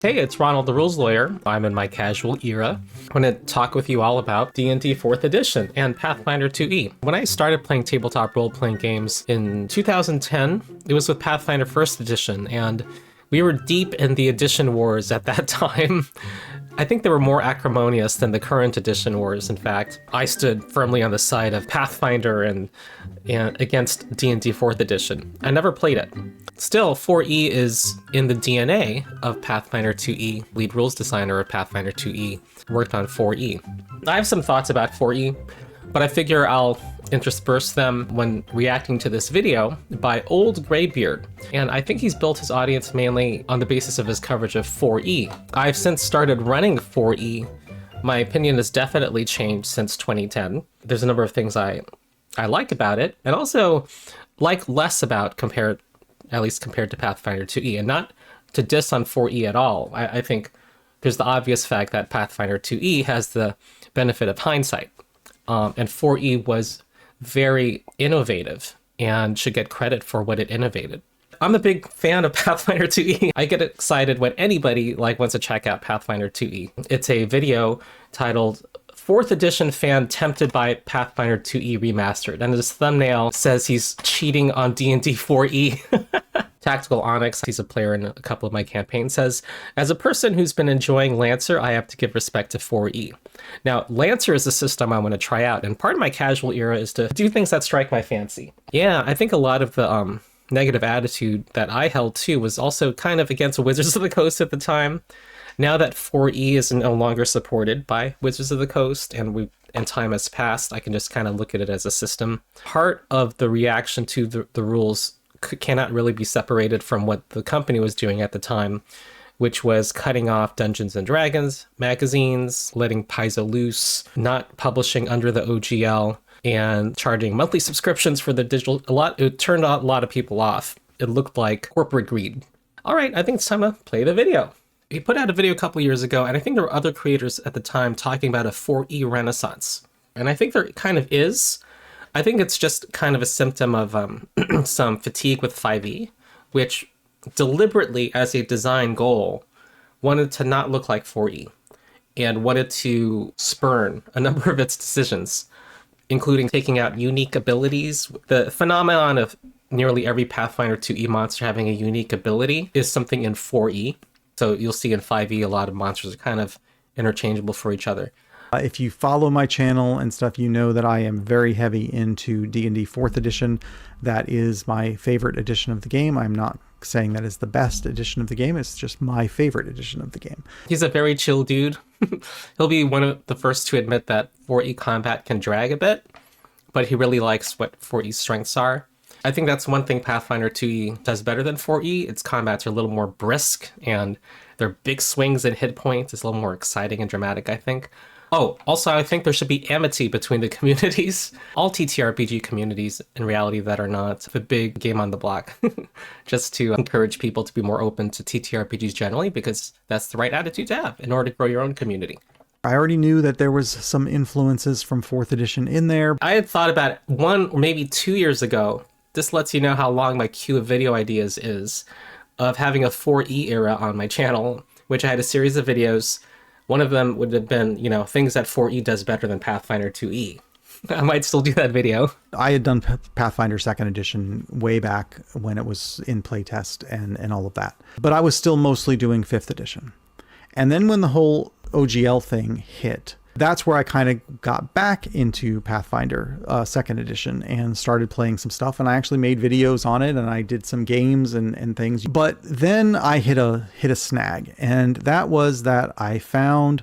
Hey, it's Ronald the Rules Lawyer. I'm in my casual era. I'm going to talk with you all about D&D 4th Edition and Pathfinder 2e. When I started playing tabletop role-playing games in 2010, it was with Pathfinder 1st Edition, and we were deep in the edition wars at that time. I think they were more acrimonious than the current edition wars. In fact, I stood firmly on the side of Pathfinder and against D&D 4th Edition. I never played it. Still, 4e is in the DNA of Pathfinder 2e. Lead rules designer of Pathfinder 2e worked on 4e. I have some thoughts about 4e, but I figure I'll intersperse them when reacting to this video by OldeGreybeard. And I think he's built his audience mainly on the basis of his coverage of 4e. I've since started running 4e. My opinion has definitely changed since 2010. There's a number of things I like about it, and also like less about at least compared to Pathfinder 2e, and not to diss on 4e at all. I think there's the obvious fact that Pathfinder 2e has the benefit of hindsight, and 4e was very innovative and should get credit for what it innovated. I'm a big fan of Pathfinder 2e. I get excited when anybody wants to check out Pathfinder 2e. It's a video titled 4th Edition Fan Tempted by Pathfinder 2e Remastered, and his thumbnail says he's cheating on D&D 4e. Tactical Onyx, he's a player in a couple of my campaigns, says, as a person who's been enjoying Lancer, I have to give respect to 4e. Now, Lancer is a system I want to try out, and part of my casual era is to do things that strike my fancy. Yeah, I think a lot of the negative attitude that I held too was also kind of against Wizards of the Coast at the time. Now that 4e is no longer supported by Wizards of the Coast and time has passed, I can just kind of look at it as a system. Part of the reaction to the rules cannot really be separated from what the company was doing at the time, which was cutting off Dungeons and Dragons magazines, letting Paizo loose, not publishing under the OGL, and charging monthly subscriptions for the digital. It turned a lot of people off. It looked like corporate greed. All right, I think it's time to play the video. He put out a video a couple years ago, and I think there were other creators at the time talking about a 4e renaissance. And I think there kind of is. I think it's just kind of a symptom of some fatigue with 5e, which deliberately, as a design goal, wanted to not look like 4e and wanted to spurn a number of its decisions, including taking out unique abilities. The phenomenon of nearly every Pathfinder 2e monster having a unique ability is something in 4e. So you'll see in 5e a lot of monsters are kind of interchangeable for each other. If you follow my channel and stuff, you know that I am very heavy into D&D 4th Edition. That is my favorite edition of the game. I'm not saying that is the best edition of the game. It's just my favorite edition of the game. He's a very chill dude. He'll be one of the first to admit that 4e combat can drag a bit, but he really likes what 4e's strengths are. I think that's one thing Pathfinder 2e does better than 4e. Its combats are a little more brisk, and their big swings and hit points is a little more exciting and dramatic, I think. Oh, also, I think there should be amity between the communities. All TTRPG communities, in reality, that are not the big game on the block. Just to encourage people to be more open to TTRPGs generally, because that's the right attitude to have in order to grow your own community. I already knew that there was some influences from 4th Edition in there. I had thought about it 1 or maybe 2 years ago. This lets you know how long my queue of video ideas is, of having a 4e era on my channel, which I had a series of videos. One of them would have been, things that 4e does better than Pathfinder 2e. I might still do that video. I had done Pathfinder 2nd Edition way back when it was in playtest and all of that. But I was still mostly doing 5th Edition. And then when the whole OGL thing hit, that's where I kind of got back into Pathfinder 2nd Edition and started playing some stuff. And I actually made videos on it, and I did some games and things. But then I hit a snag, and that was that I found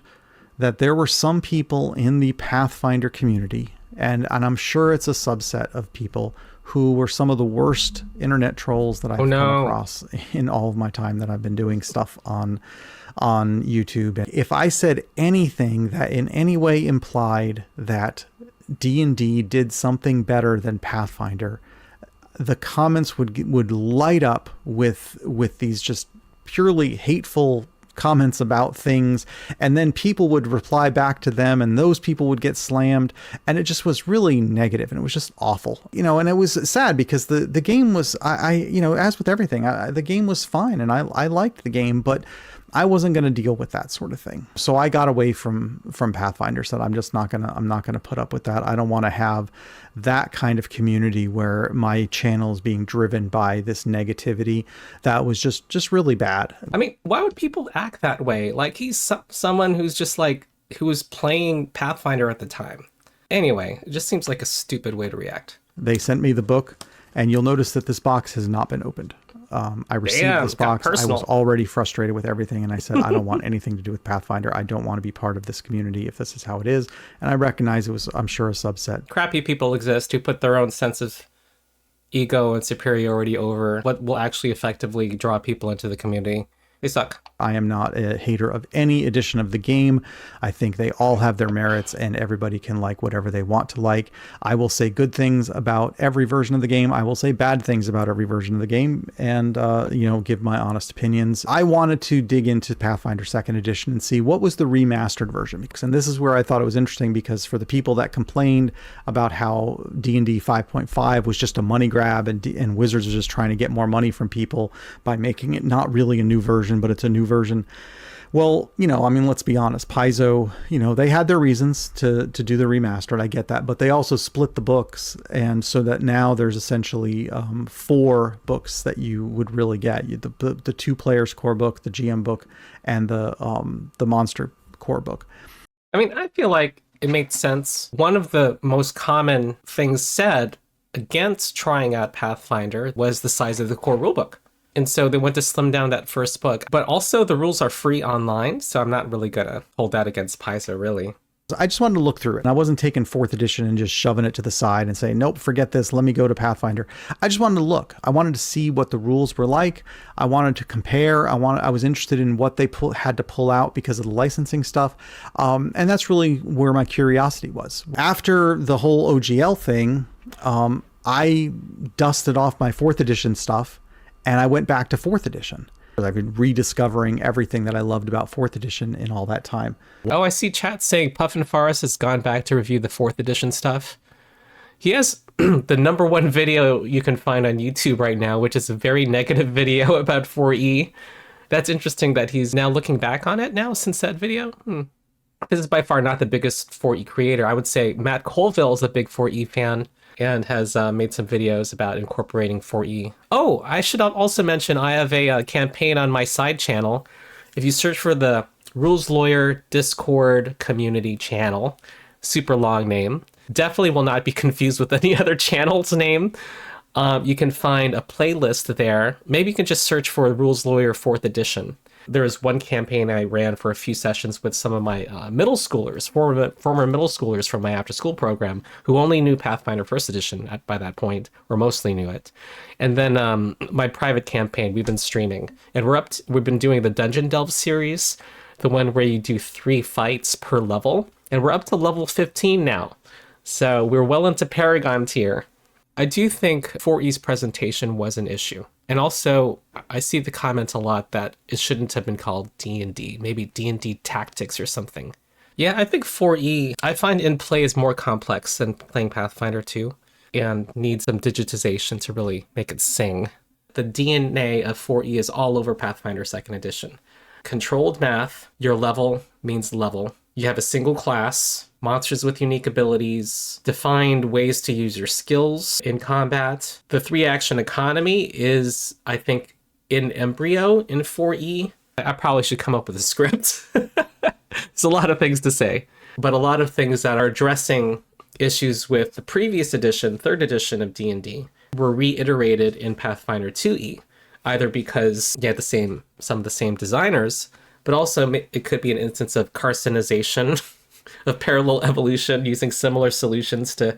that there were some people in the Pathfinder community, and I'm sure it's a subset of people who were some of the worst internet trolls that I've come across in all of my time that I've been doing stuff on YouTube. And if I said anything that in any way implied that D&D did something better than Pathfinder, the comments would light up with these just purely hateful comments about things, and then people would reply back to them, and those people would get slammed, and it just was really negative, and it was just awful, and it was sad because the game was, as with everything, the game was fine, and I liked the game, but I wasn't going to deal with that sort of thing. So I got away from Pathfinder. Said I'm not gonna put up with that. I don't want to have that kind of community where my channel is being driven by this negativity. That was just really bad. I mean, why would people act that way? Like, he's someone who's just like, who was playing Pathfinder at the time. Anyway, it just seems like a stupid way to react. They sent me the book, and you'll notice that this box has not been opened. I received this box. I was already frustrated with everything, and I said, I don't want anything to do with Pathfinder. I don't want to be part of this community if this is how it is. And I recognize it was, I'm sure, a subset. Crappy people exist who put their own sense of ego and superiority over what will actually effectively draw people into the community. They suck. I am not a hater of any edition of the game. I think they all have their merits, and everybody can like whatever they want to like. I will say good things about every version of the game. I will say bad things about every version of the game, and give my honest opinions. I wanted to dig into Pathfinder 2nd Edition and see what was the remastered version. And this is where I thought it was interesting, because for the people that complained about how D&D 5.5 was just a money grab and Wizards was just trying to get more money from people by making it not really a new version, but it's a new version. Well, let's be honest. Paizo, they had their reasons to do the remastered. I get that, but they also split the books, and so that now there's essentially 4 books that you would really get: the 2 players core book, the GM book, and the monster core book. I mean, I feel like it made sense. One of the most common things said against trying out Pathfinder was the size of the core rulebook. And so they went to slim down that first book. But also the rules are free online, so I'm not really going to hold that against Paizo, really. I just wanted to look through it. And I wasn't taking 4th edition and just shoving it to the side and saying, nope, forget this, let me go to Pathfinder. I just wanted to look. I wanted to see what the rules were like. I wanted to compare. I was interested in what they had to pull out because of the licensing stuff. And that's really where my curiosity was. After the whole OGL thing, I dusted off my 4th edition stuff, and I went back to 4th edition. I've been rediscovering everything that I loved about 4th edition in all that time. Oh, I see chat saying Puffin Forest has gone back to review the 4th edition stuff. He has the #1 video you can find on YouTube right now, which is a very negative video about 4E. That's interesting that he's now looking back on it now since that video. This is by far not the biggest 4E creator. I would say Matt Colville is a big 4E fan and has made some videos about incorporating 4E. Oh, I should also mention I have a campaign on my side channel. If you search for the Rules Lawyer Discord community channel, super long name, definitely will not be confused with any other channel's name. You can find a playlist there. Maybe you can just search for Rules Lawyer 4th edition. There was one campaign I ran for a few sessions with some of my middle schoolers, former middle schoolers from my after-school program, who only knew Pathfinder 1st edition by that point, or mostly knew it. And then my private campaign, we've been streaming, and we've been doing the Dungeon Delve series, the one where you do 3 fights per level, and we're up to level 15 now. So we're well into Paragon tier. I do think 4E's presentation was an issue. And also, I see the comments a lot that it shouldn't have been called D&D, maybe D&D Tactics or something. Yeah, I think 4E, I find in play is more complex than playing Pathfinder 2 and needs some digitization to really make it sing. The DNA of 4E is all over Pathfinder 2nd edition. Controlled math, your level means level. You have a single class, monsters with unique abilities, defined ways to use your skills in combat. The 3-action economy is, I think, in embryo in 4E. I probably should come up with a script. There's a lot of things to say, but a lot of things that are addressing issues with the previous edition, 3rd edition of D&D, were reiterated in Pathfinder 2E, either because you had some of the same designers, but also it could be an instance of carcinization of parallel evolution using similar solutions to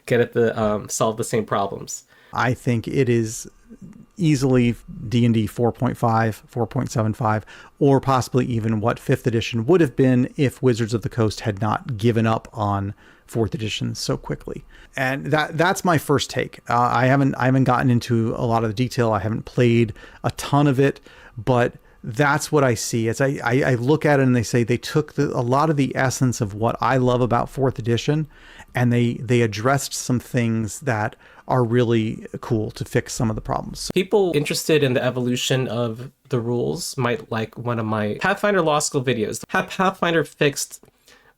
get at the solve the same problems. I think it is easily D&D 4.5, 4.75, or possibly even what 5th edition would have been if Wizards of the Coast had not given up on 4th edition so quickly. And that's my first take. I haven't gotten into a lot of the detail. I haven't played a ton of it, but That's what I see. I look at it and they say they took a lot of the essence of what I love about 4th edition, and they addressed some things that are really cool to fix some of the problems. People interested in the evolution of the rules might like one of my Pathfinder Law School videos. Have Pathfinder fixed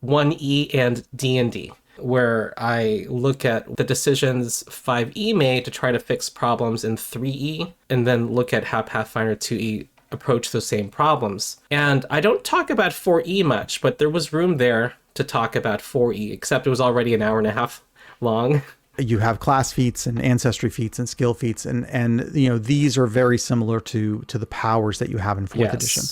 1E and D&D, where I look at the decisions 5E made to try to fix problems in 3E, and then look at how Pathfinder 2E approach those same problems. And I don't talk about 4E much, but there was room there to talk about 4E, except it was already an hour and a half long. You have class feats and ancestry feats and skill feats, and you know, these are very similar to the powers that you have in 4th edition.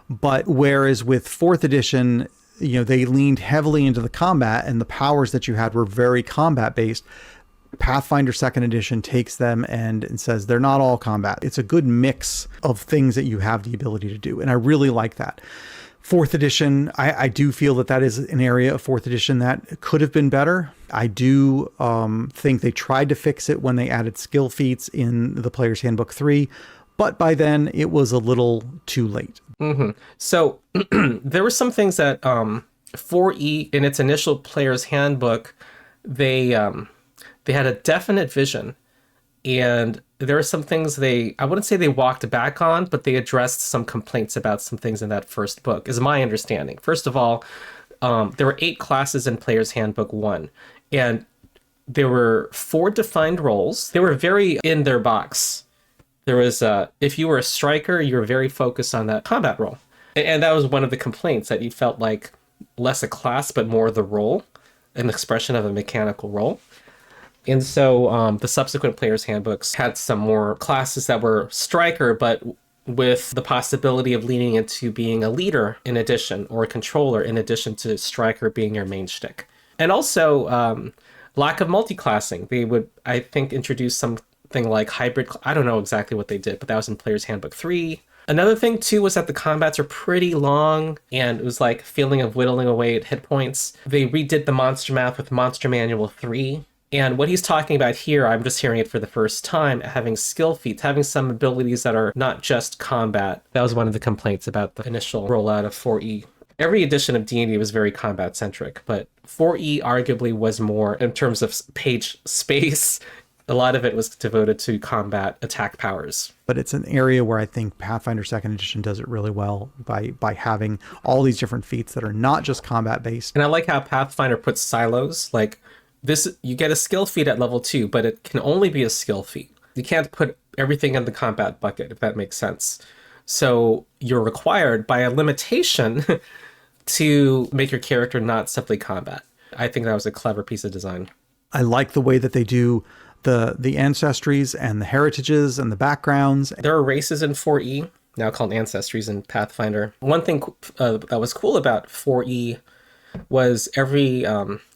But whereas with 4th edition, you know, they leaned heavily into the combat, and the powers that you had were very combat based. Pathfinder 2nd edition takes them and says they're not all combat. It's a good mix of things that you have the ability to do, and I really like that. 4th edition, I do feel that is an area of 4th edition that could have been better. I do think they tried to fix it when they added skill feats in the Player's Handbook 3, but by then it was a little too late. Mm-hmm. So there were some things that 4E in its initial Player's Handbook, they had a definite vision, and there are some things I wouldn't say they walked back on, but they addressed some complaints about some things in that first book, is my understanding. First of all, there were 8 classes in Player's Handbook 1, and there were 4 defined roles. They were very in their box. There was, if you were a striker, you were very focused on that combat role. And that was one of the complaints, that you felt like less a class, but more the role, an expression of a mechanical role. And so the subsequent Player's Handbooks had some more classes that were striker, but with the possibility of leaning into being a leader in addition, or a controller in addition to striker being your main shtick. And also lack of multi-classing. They would, I think, introduce something like hybrid. I don't know exactly what they did, but that was in Player's Handbook 3. Another thing, too, was that the combats are pretty long, and it was like a feeling of whittling away at hit points. They redid the monster map with Monster Manual 3. And what he's talking about here, I'm just hearing it for the first time, having skill feats, having some abilities that are not just combat. That was one of the complaints about the initial rollout of 4E. Every edition of D&D was very combat-centric, but 4E arguably was more, in terms of page space, a lot of it was devoted to combat attack powers. But it's an area where I think Pathfinder 2nd edition does it really well by having all these different feats that are not just combat-based. And I like how Pathfinder puts silos, like, this, you get a skill feat at level 2, but it can only be a skill feat. You can't put everything in the combat bucket, if that makes sense. So you're required by a limitation to make your character not simply combat. I think that was a clever piece of design. I like the way that they do the ancestries and the heritages and the backgrounds. There are races in 4E, now called ancestries in Pathfinder. One thing that was cool about 4E was every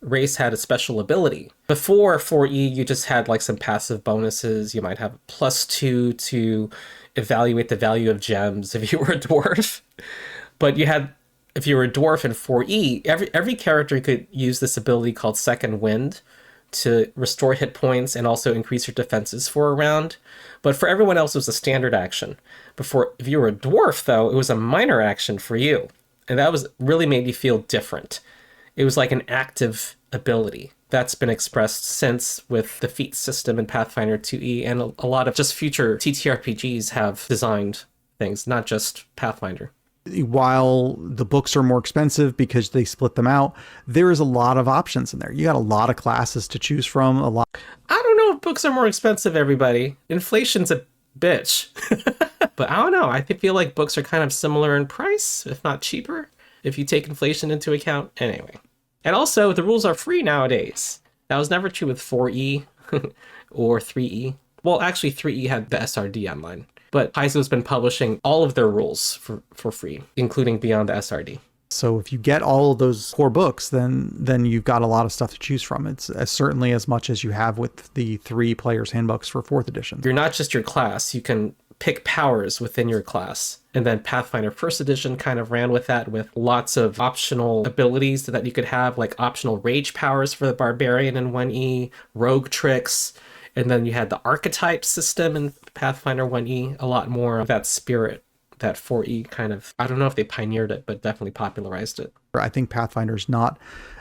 race had a special ability. Before 4E, you just had like some passive bonuses. You might have +2 to evaluate the value of gems if you were a dwarf. But you had, if you were a dwarf in 4E, every character could use this ability called Second Wind to restore hit points and also increase your defenses for a round. But for everyone else, it was a standard action. If you were a dwarf, though, it was a minor action for you. And that really made you feel different. It was like an active ability. That's been expressed since with the feat system in Pathfinder 2E, and a lot of just future TTRPGs have designed things, not just Pathfinder. While the books are more expensive because they split them out, there is a lot of options in there. You got a lot of classes to choose from. I don't know if books are more expensive, everybody. Inflation's a bitch. But I don't know. I feel like books are kind of similar in price, if not cheaper, if you take inflation into account. Anyway. And also, the rules are free nowadays. That was never true with 4E or 3E. Well, actually, 3E had the SRD online. But Paizo's been publishing all of their rules for free, including beyond the SRD. So if you get all of those core books, then you've got a lot of stuff to choose from. It's certainly as much as you have with the 3 Player's Handbooks for 4th edition. You're not just your class. You can pick powers within your class. And then Pathfinder 1st edition kind of ran with that, with lots of optional abilities that you could have, like optional rage powers for the barbarian in 1E, rogue tricks. And then you had the archetype system in Pathfinder 1E, a lot more of that spirit that 4E kind of, I don't know if they pioneered it, but definitely popularized it. I think Pathfinder is not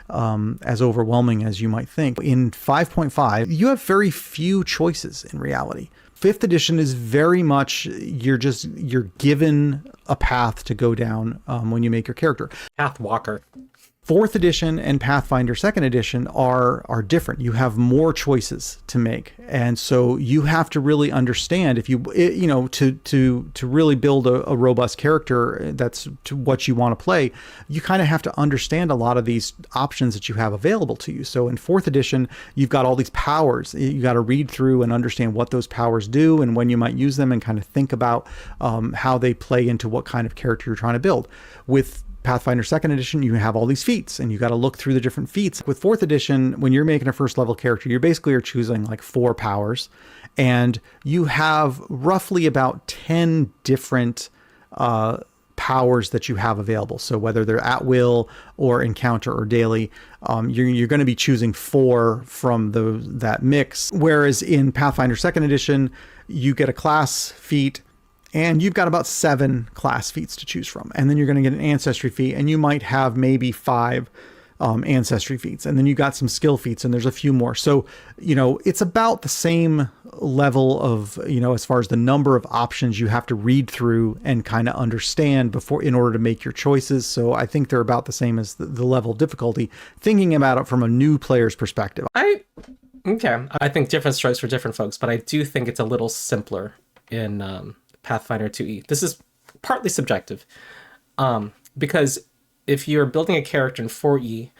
as overwhelming as you might think. In 5.5, you have very few choices in reality. 5th edition is very much, you're given a path to go down when you make your character. Path Walker. 4th edition and Pathfinder 2nd edition are different. You have more choices to make. And so you have to really understand if to really build a robust character that's to what you want to play, you kind of have to understand a lot of these options that you have available to you. So in 4th edition, you've got all these powers. You got to read through and understand what those powers do and when you might use them and kind of think about how they play into what kind of character you're trying to build. With Pathfinder 2nd edition, you have all these feats and you got to look through the different feats. With 4th edition, when you're making a first level character, you basically are choosing like 4 powers, and you have roughly about 10 different powers that you have available. So whether they're at will or encounter or daily, you're going to be choosing 4 from that mix. Whereas in Pathfinder 2nd edition, you get a class feat, and you've got about 7 class feats to choose from. And then you're going to get an ancestry feat, and you might have maybe 5 ancestry feats. And then you got some skill feats, and there's a few more. So, it's about the same level of, as far as the number of options you have to read through and kind of understand in order to make your choices. So I think they're about the same as the level of difficulty, thinking about it from a new player's perspective. I think different strokes for different folks, but I do think it's a little simpler in Pathfinder 2E. This is partly subjective, because if you're building a character in 4E,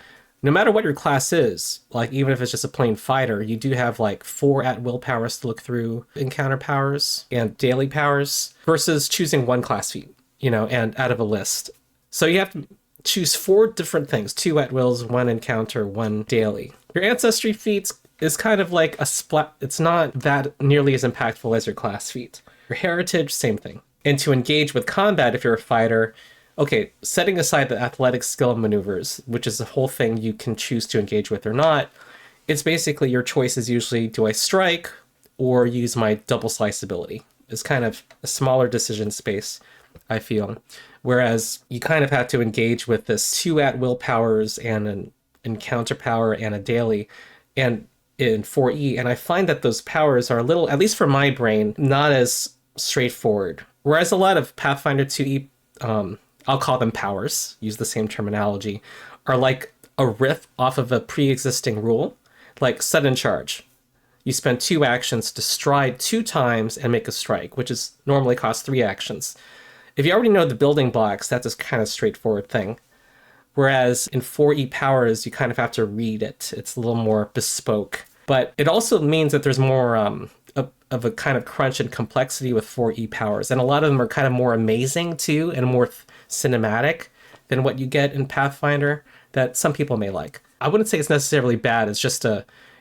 no matter what your class is, like even if it's just a plain fighter, you do have like 4 at-will powers to look through, encounter powers and daily powers, versus choosing 1 class feat, and out of a list. So you have to choose 4 different things, 2 at-wills, 1 encounter, 1 daily. Your ancestry feats is kind of like a splat. It's not that nearly as impactful as your class feat. Your heritage, same thing. And to engage with combat, if you're a fighter, okay, setting aside the athletic skill maneuvers, which is the whole thing you can choose to engage with or not, it's basically your choice is usually, do I strike or use my double slice ability? It's kind of a smaller decision space, I feel. Whereas you kind of have to engage with this 2 at-will powers and an encounter power and a daily, and in 4E, and I find that those powers are a little, at least for my brain, not as straightforward. Whereas a lot of Pathfinder 2E, I'll call them powers, use the same terminology, are like a riff off of a pre-existing rule, like sudden charge. You spend 2 actions to stride 2 times and make a strike, which is normally costs 3 actions. If you already know the building blocks, that's a kind of straightforward thing. Whereas in 4E powers, you kind of have to read it. It's a little more bespoke. But it also means that there's more of a kind of crunch and complexity with 4E powers. And a lot of them are kind of more amazing, too, and more cinematic than what you get in Pathfinder that some people may like. I wouldn't say it's necessarily bad. It's just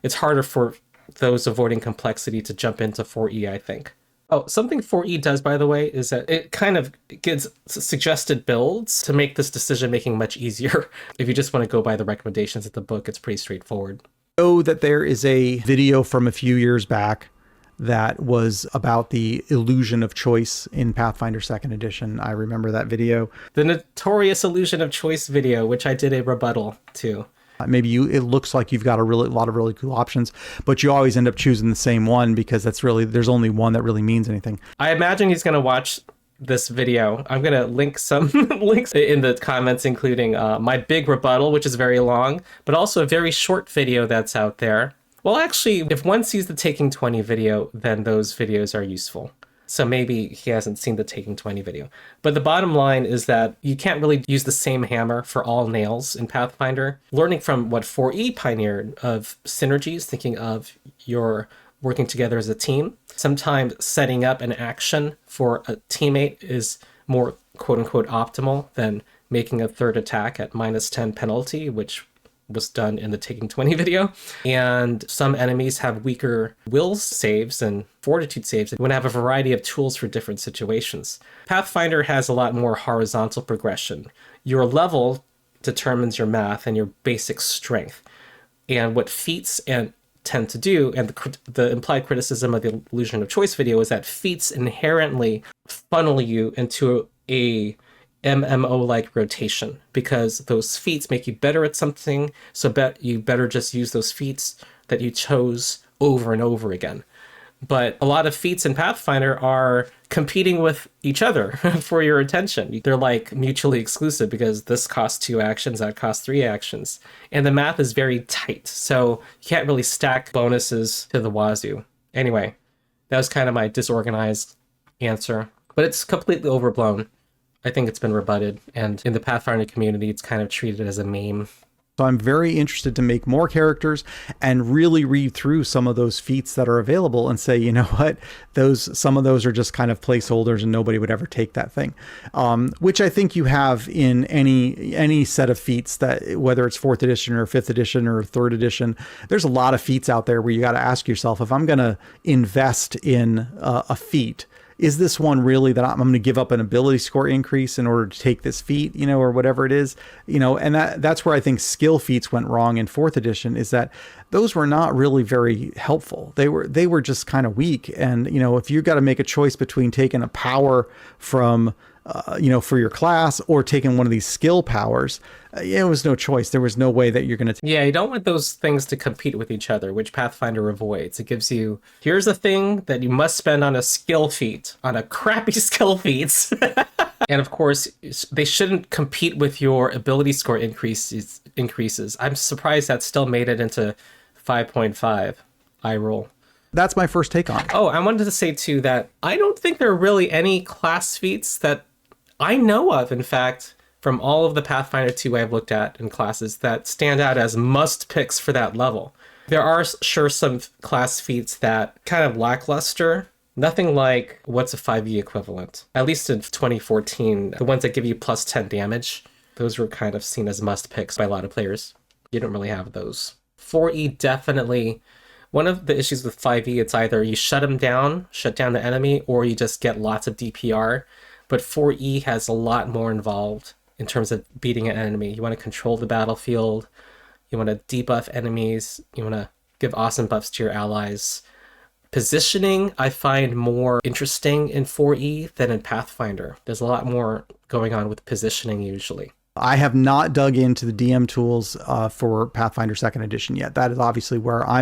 it's harder for those avoiding complexity to jump into 4E, I think. Oh, something 4E does, by the way, is that it kind of gives suggested builds to make this decision-making much easier. If you just want to go by the recommendations of the book, it's pretty straightforward. I know that there is a video from a few years back that was about the illusion of choice in Pathfinder 2nd edition. I remember that video. The notorious illusion of choice video, which I did a rebuttal to. Maybe it looks like you've got a lot of really cool options, but you always end up choosing the same one because there's only one that really means anything. I imagine he's going to watch this video. I'm going to link some links in the comments, including my big rebuttal, which is very long, but also a very short video that's out there. Well, actually, if one sees the Taking 20 video, then those videos are useful. So maybe he hasn't seen the Taking 20 video. But the bottom line is that you can't really use the same hammer for all nails in Pathfinder. Learning from what 4E pioneered of synergies, thinking of your working together as a team. Sometimes setting up an action for a teammate is more quote-unquote optimal than making a third attack at -10 penalty, which was done in the Taking 20 video. And some enemies have weaker will saves and fortitude saves. You want to have a variety of tools for different situations. Pathfinder has a lot more horizontal progression. Your level determines your math and your basic strength. And what feats and tend to do, and the implied criticism of the illusion of choice video is that feats inherently funnel you into a MMO-like rotation, because those feats make you better at something, so you better just use those feats that you chose over and over again. But a lot of feats in Pathfinder are competing with each other for your attention. They're like mutually exclusive, because this costs 2 actions, that costs 3 actions. And the math is very tight, so you can't really stack bonuses to the wazoo. Anyway, that was kind of my disorganized answer, but it's completely overblown. I think it's been rebutted, and in the Pathfinder community, it's kind of treated as a meme. So I'm very interested to make more characters and really read through some of those feats that are available and say, you know what, some of those are just kind of placeholders and nobody would ever take that thing. Which I think you have in any set of feats, that whether it's 4th edition or 5th edition or 3rd edition, there's a lot of feats out there where you got to ask yourself, if I'm going to invest in a feat, is this one really that I'm going to give up an ability score increase in order to take this feat, or whatever it is, and that's where I think skill feats went wrong in 4th edition, is that those were not really very helpful. They were just kind of weak. And, if you got to make a choice between taking a power from, for your class or taking one of these skill powers, it was no choice. There was no way that you're going to. Yeah, you don't want those things to compete with each other, which Pathfinder avoids. It gives you, here's a thing that you must spend on a skill feat, on a crappy skill feat. And of course, they shouldn't compete with your ability score increases. I'm surprised that still made it into 5.5. I roll. That's my first take on it. Oh, I wanted to say too that I don't think there are really any class feats that I know of, in fact, from all of the Pathfinder 2 I've looked at in classes, that stand out as must picks for that level. There are sure some class feats that kind of lackluster. Nothing like what's a 5e equivalent. At least in 2014, the ones that give you plus 10 damage, those were kind of seen as must picks by a lot of players. You don't really have those. 4e definitely. One of the issues with 5e, it's either you shut down the enemy, or you just get lots of DPR. But 4e has a lot more involved in terms of beating an enemy. You want to control the battlefield. You want to debuff enemies. You want to give awesome buffs to your allies. Positioning, I find more interesting in 4e than in Pathfinder. There's a lot more going on with positioning usually. I have not dug into the DM tools for Pathfinder 2nd edition yet. That is obviously where I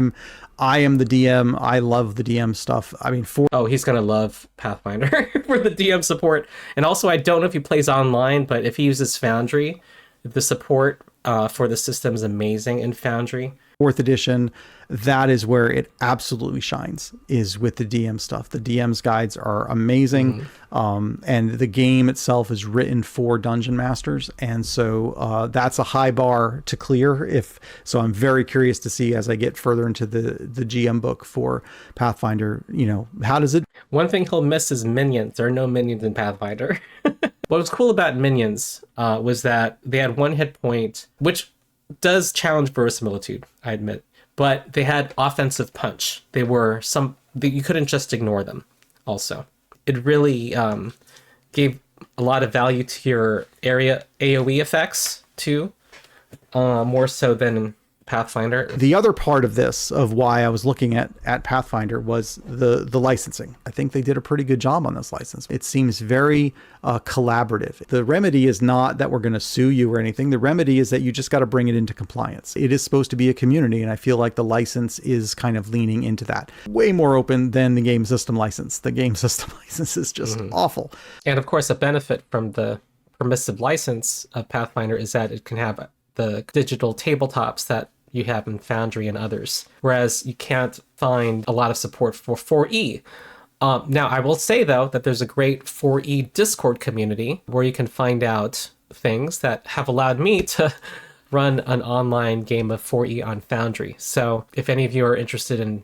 am the DM. I love the DM stuff. I mean, he's going to love Pathfinder for the DM support. And also, I don't know if he plays online, but if he uses Foundry, the support for the system is amazing in Foundry. 4th edition, that is where it absolutely shines, is with the DM stuff. The DM's guides are amazing. And the game itself is written for dungeon masters. And so that's a high bar to clear. So I'm very curious to see, as I get further into the GM book for Pathfinder, how does it? One thing he'll miss is minions. There are no minions in Pathfinder. What was cool about minions was that they had 1 hit point, which does challenge verisimilitude, I admit, but they had offensive punch. You couldn't just ignore them. Also, it really gave a lot of value to your area AoE effects too, more so than Pathfinder. The other part of this, of why I was looking at Pathfinder, was the licensing. I think they did a pretty good job on this license. It seems very collaborative. The remedy is not that we're going to sue you or anything. The remedy is that you just got to bring it into compliance. It is supposed to be a community, and I feel like the license is kind of leaning into that. Way more open than the game system license. The game system license is just awful. And of course, a benefit from the permissive license of Pathfinder is that it can have the digital tabletops that you have in Foundry and others, whereas you can't find a lot of support for 4e. Now, I will say, though, that there's a great 4e Discord community where you can find out things that have allowed me to run an online game of 4e on Foundry. So if any of you are interested in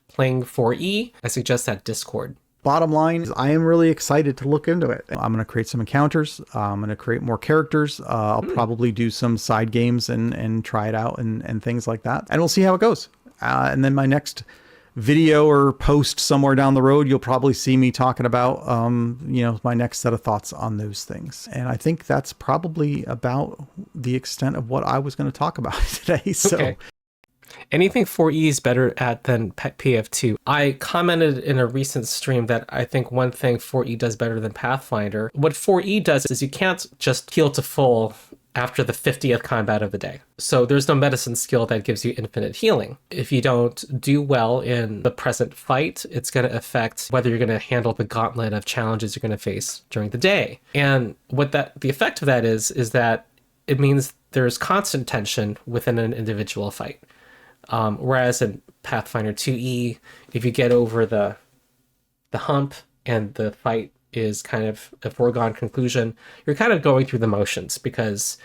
playing 4e, I suggest that Discord. Bottom line is, I am really excited to look into it. I'm going to create some encounters. I'm going to create more characters. I'll probably do some side games and try it out and things like that. And we'll see how it goes. And then my next video or post somewhere down the road, you'll probably see me talking about, my next set of thoughts on those things. And I think that's probably about the extent of what I was going to talk about today. So. Okay. Anything 4E is better at than PF2. I commented in a recent stream that I think one thing 4E does better than Pathfinder. What 4E does is you can't just heal to full after the 50th combat of the day. So there's no medicine skill that gives you infinite healing. If you don't do well in the present fight, it's going to affect whether you're going to handle the gauntlet of challenges you're going to face during the day. And what the effect of that is that it means there's constant tension within an individual fight. Whereas in Pathfinder 2E, if you get over the hump and the fight is kind of a foregone conclusion, you're kind of going through the motions, because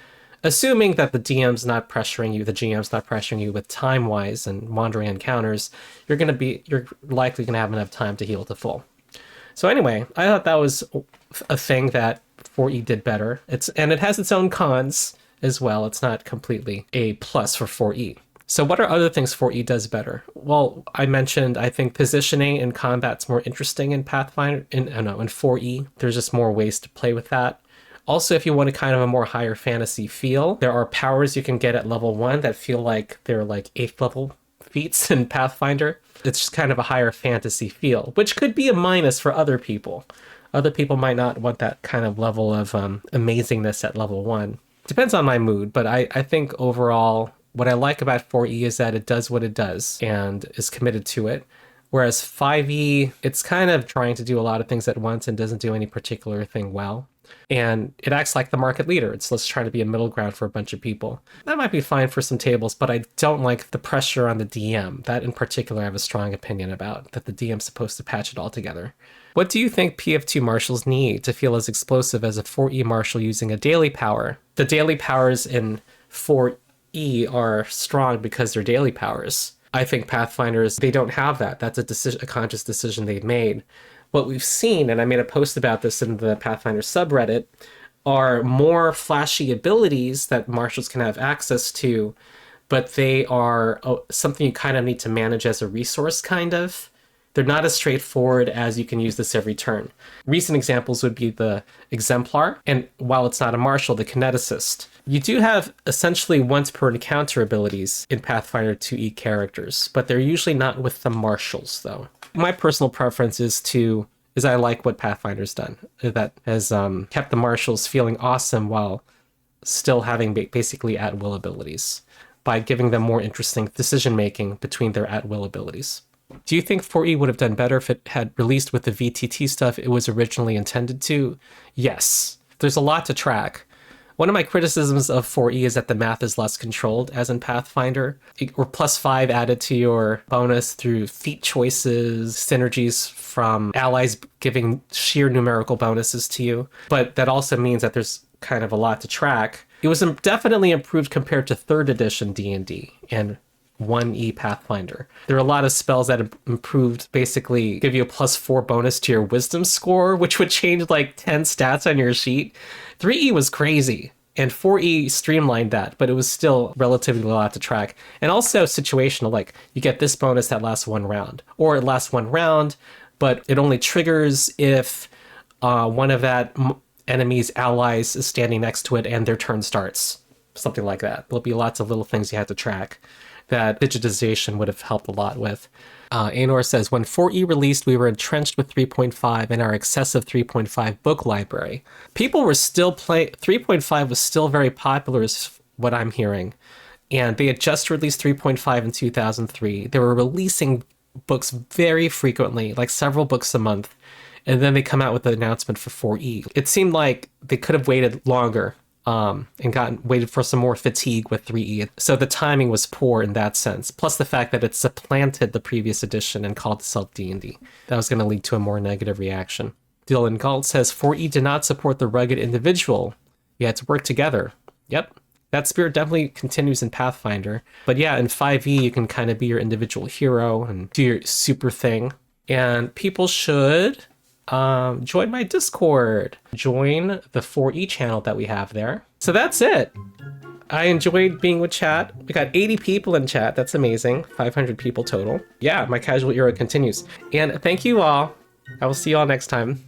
assuming that the DM's not pressuring you, the GM's not pressuring you with time-wise and wandering encounters, you're likely going to have enough time to heal to full. So anyway, I thought that was a thing that 4E did better. And it has its own cons as well. It's not completely a plus for 4E. So what are other things 4E does better? Well, I mentioned, I think positioning in combat's more interesting in Pathfinder, in 4E. There's just more ways to play with that. Also, if you want a kind of a more higher fantasy feel, there are powers you can get at level 1 that feel like they're like 8th level feats in Pathfinder. It's just kind of a higher fantasy feel, which could be a minus for other people. Other people might not want that kind of level of amazingness at level 1. Depends on my mood, but I think overall, what I like about 4E is that it does what it does and is committed to it. Whereas 5E, it's kind of trying to do a lot of things at once and doesn't do any particular thing well. And it acts like the market leader. Let's try to be a middle ground for a bunch of people. That might be fine for some tables, but I don't like the pressure on the DM. That in particular I have a strong opinion about, that the DM's supposed to patch it all together. What do you think PF2 marshals need to feel as explosive as a 4E marshal using a daily power? The daily powers in 4E are strong because they're daily powers. I think Pathfinders, they don't have that. That's a conscious decision they've made. What we've seen, and I made a post about this in the Pathfinder subreddit, are more flashy abilities that marshals can have access to, but they are something you kind of need to manage as a resource, kind of. They're not as straightforward as you can use this every turn. Recent examples would be the exemplar, and while it's not a marshal, the kineticist. You do have essentially once per encounter abilities in Pathfinder 2E characters, but they're usually not with the marshals, though. My personal preference is I like what Pathfinder's done. That has kept the marshals feeling awesome while still having basically at-will abilities, by giving them more interesting decision-making between their at-will abilities. Do you think 4E would have done better if it had released with the VTT stuff it was originally intended to? Yes. There's a lot to track. One of my criticisms of 4E is that the math is less controlled, as in Pathfinder, or +5 added to your bonus through feat choices, synergies from allies giving sheer numerical bonuses to you. But that also means that there's kind of a lot to track. It was definitely improved compared to 3rd edition D&D and 1E Pathfinder. There are a lot of spells that improved, basically give you a +4 bonus to your wisdom score, which would change like 10 stats on your sheet. 3E was crazy, and 4E streamlined that, but it was still relatively a lot to track. And also situational, like you get this bonus that lasts 1 round, or it lasts 1 round, but it only triggers if one of that enemy's allies is standing next to it and their turn starts. Something like that. There'll be lots of little things you have to track that digitization would have helped a lot with. Anor says, when 4E released, we were entrenched with 3.5 and our excessive 3.5 book library. People were still playing, 3.5 was still very popular is what I'm hearing. And they had just released 3.5 in 2003. They were releasing books very frequently, like several books a month. And then they come out with the announcement for 4E. It seemed like they could have waited longer and waited for some more fatigue with 3E. So the timing was poor in that sense. Plus the fact that it supplanted the previous edition and called itself D&D. That was going to lead to a more negative reaction. Dylan Galt says, 4E did not support the rugged individual. You had to work together. Yep. That spirit definitely continues in Pathfinder. But yeah, in 5E, you can kind of be your individual hero and do your super thing. And people should join my Discord. Join the 4E channel that we have there. So that's it. I enjoyed being with chat. We got 80 people in chat. That's amazing. 500 people total. Yeah, my casual era continues. And thank you all. I will see you all next time.